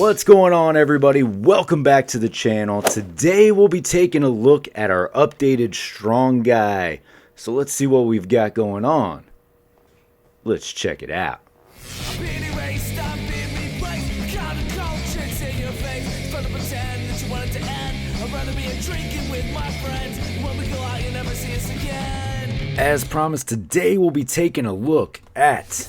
What's going on, everybody? Welcome back to the channel. Today we'll be taking a look at our updated Strong Guy. So let's see what we've got going on. Let's check it out. As promised, today we'll be taking a look at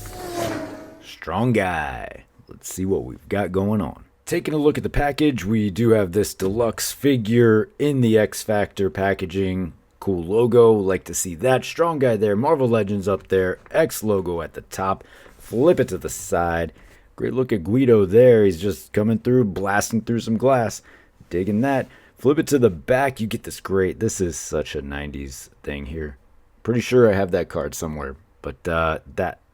Strong Guy. Let's see what we've got going on. Taking a look at the package, we do have this deluxe figure in the X Factor packaging. Cool logo, like to see that. Strong Guy there, Marvel Legends up there, X logo at the top. Flip it to the side. Great look at Guido there. He's just coming through, blasting through some glass. Digging that. Flip it to the back, you get this great. This is such a 90s thing here. Pretty sure I have that card somewhere, but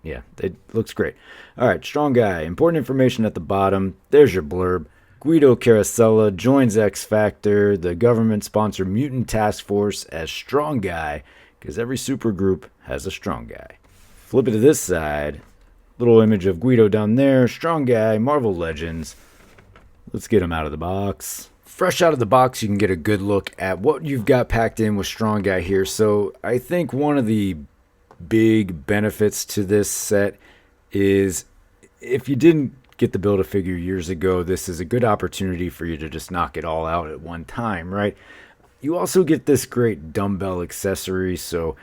yeah, it looks great. All right, Strong Guy. Important information at the bottom. There's your blurb. Guido Carosella joins X Factor, the government-sponsored mutant task force, as Strong Guy, because every supergroup has a Strong Guy. Flip it to this side. Little image of Guido down there. Strong Guy, Marvel Legends. Let's get him out of the box. Fresh out of the box, you can get a good look at what you've got packed in with Strong Guy here. So I think one of the big benefits to this set is if you didn't get the Build-A-Figure years ago, this is a good opportunity for you to just knock it all out at one time, right? You also get this great dumbbell accessory, so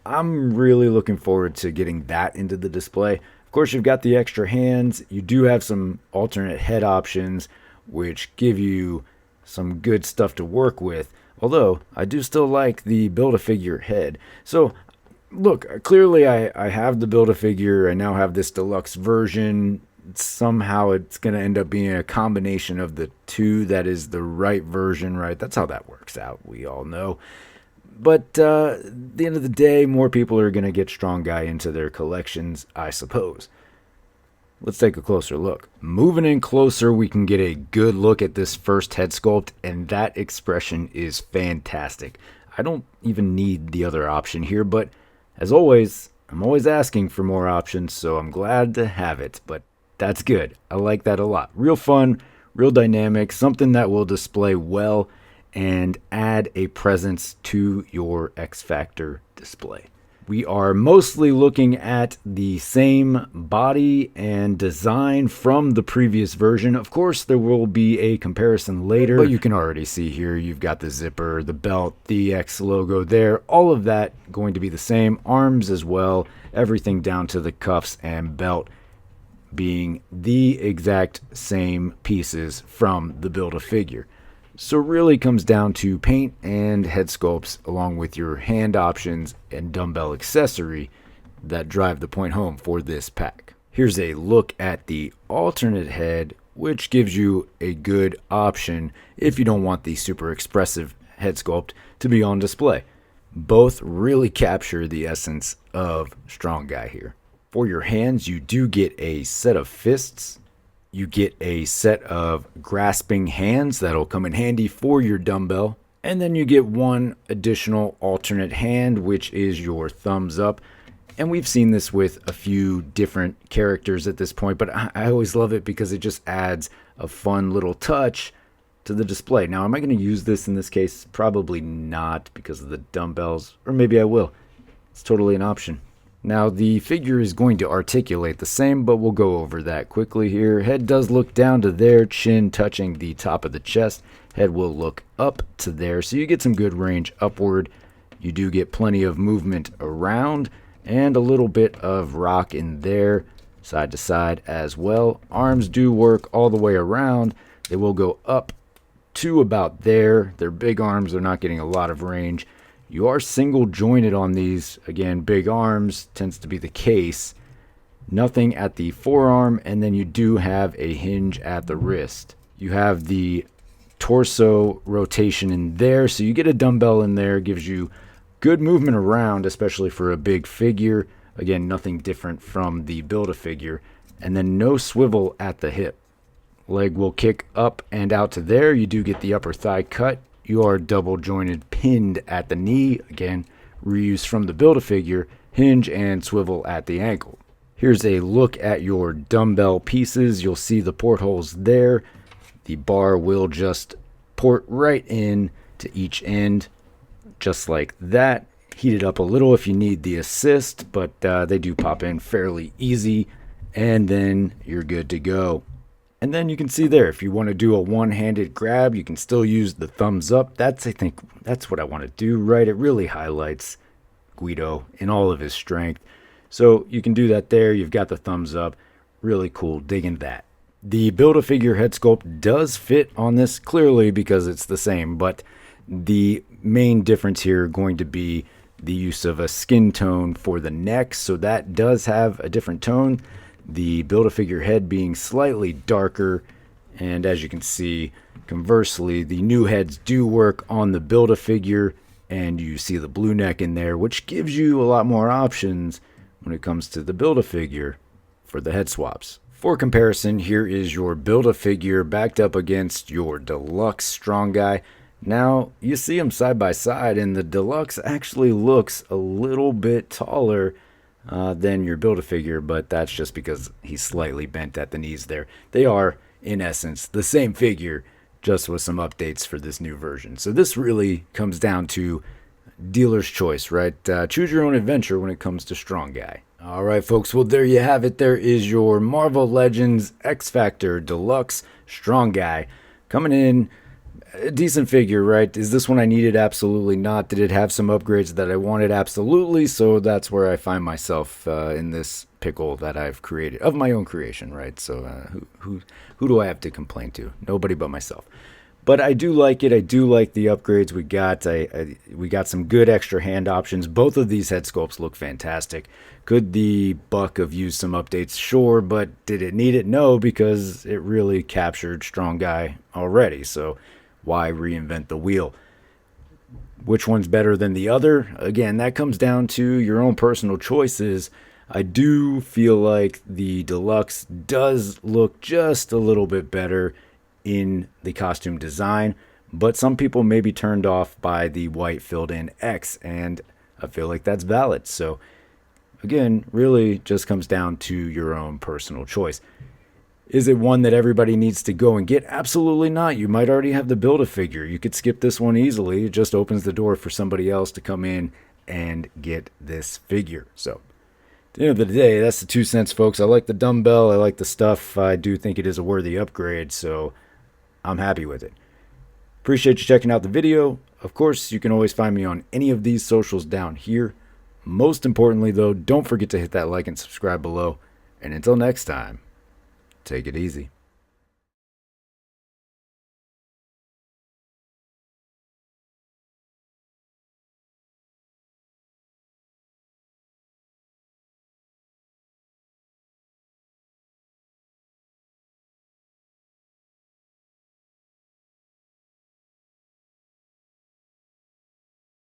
I'm really looking forward to getting that into the display. Of course, you've got the extra hands. You do have some alternate head options, which give you some good stuff to work with, although I do still like the Build-A-Figure head. So look, clearly I have the Build-A-Figure. I now have this deluxe version. Somehow it's going to end up being a combination of the two that is the right version, right? That's how that works out, we all know. But at the end of the day, more people are going to get Strong Guy into their collections, I suppose. Let's take a closer look. Moving in closer, we can get a good look at this first head sculpt, and that expression is fantastic. I don't even need the other option here, but as always, I'm always asking for more options, so I'm glad to have it, but that's good. I like that a lot. Real fun, real dynamic, something that will display well and add a presence to your X Factor display. We are mostly looking at the same body and design from the previous version. Of course, there will be a comparison later, but you can already see here you've got the zipper, the belt, the X logo there. All of that going to be the same. Arms as well. Everything down to the cuffs and belt being the exact same pieces from the Build-A-Figure. So it really comes down to paint and head sculpts along with your hand options and dumbbell accessory that drive the point home for this pack. Here's a look at the alternate head, which gives you a good option if you don't want the super expressive head sculpt to be on display. Both really capture the essence of Strong Guy here. For your hands, you do get a set of fists. You get a set of grasping hands that'll come in handy for your dumbbell. And then you get one additional alternate hand, which is your thumbs up. And we've seen this with a few different characters at this point, but I always love it because it just adds a fun little touch to the display. Now, am I going to use this in this case? Probably not because of the dumbbells, or maybe I will. It's totally an option. Now, the figure is going to articulate the same, but we'll go over that quickly here. Head does look down to there, chin touching the top of the chest. Head will look up to there, so you get some good range upward. You do get plenty of movement around, and a little bit of rock in there, side to side as well. Arms do work all the way around. They will go up to about there. They're big arms. They're not getting a lot of range. You are single jointed on these. Again, big arms tends to be the case. Nothing at the forearm, and then you do have a hinge at the wrist. You have the torso rotation in there, so you get a dumbbell in there. Gives you good movement around, especially for a big figure. Again, nothing different from the Build-A-Figure. And then no swivel at the hip. Leg will kick up and out to there. You do get the upper thigh cut. You are double jointed pinned at the knee. Again, reused from the Build-A-Figure. Hinge and swivel at the ankle. Here's a look at your dumbbell pieces. You'll see the portholes there. The bar will just port right in to each end, just like that. Heat it up a little if you need the assist, but they do pop in fairly easy, and then you're good to go. And then you can see there, if you want to do a one-handed grab, you can still use the thumbs up. I think that's what I want to do, right? It really highlights Guido in all of his strength. So you can do that there. You've got the thumbs up. Really cool. Digging that. The Build-A-Figure head sculpt does fit on this clearly because it's the same, but the main difference here going to be the use of a skin tone for the neck. So that does have a different tone. The Build-A-Figure head being slightly darker, and as you can see, conversely, the new heads do work on the Build-A-Figure, and you see the blue neck in there, which gives you a lot more options when it comes to the Build-A-Figure for the head swaps. For comparison, here is your Build-A-Figure backed up against your Deluxe Strong Guy. Now, you see them side by side, and the Deluxe actually looks a little bit taller than your Build-A-Figure, but that's just because he's slightly bent at the knees there. They are, in essence, the same figure, just with some updates for this new version. So this really comes down to dealer's choice, right? Choose your own adventure when it comes to Strong Guy. All right, folks, well, there you have it. There is your Marvel Legends X Factor Deluxe Strong Guy coming in. A decent figure, right? Is this one I needed? Absolutely not. Did it have some upgrades that I wanted? Absolutely. So that's where I find myself in this pickle that I've created, of my own creation, right? So who do I have to complain to? Nobody but myself. But I do like it. I do like the upgrades we got. We got some good extra hand options. Both of these head sculpts look fantastic. Could the Buck have used some updates? Sure, but did it need it? No, because it really captured Strong Guy already. So why reinvent the wheel? Which one's better than the other? Again, that comes down to your own personal choices. I do feel like the Deluxe does look just a little bit better in the costume design, but some people may be turned off by the white filled in X, and I feel like that's valid. So again, really just comes down to your own personal choice. Is it one that everybody needs to go and get? Absolutely not. You might already have the Build-A-Figure. You could skip this one easily. It just opens the door for somebody else to come in and get this figure. So at the end of the day, that's the 2 cents, folks. I like the dumbbell. I like the stuff. I do think it is a worthy upgrade, so I'm happy with it. Appreciate you checking out the video. Of course, you can always find me on any of these socials down here. Most importantly, though, don't forget to hit that like and subscribe below. And until next time, take it easy.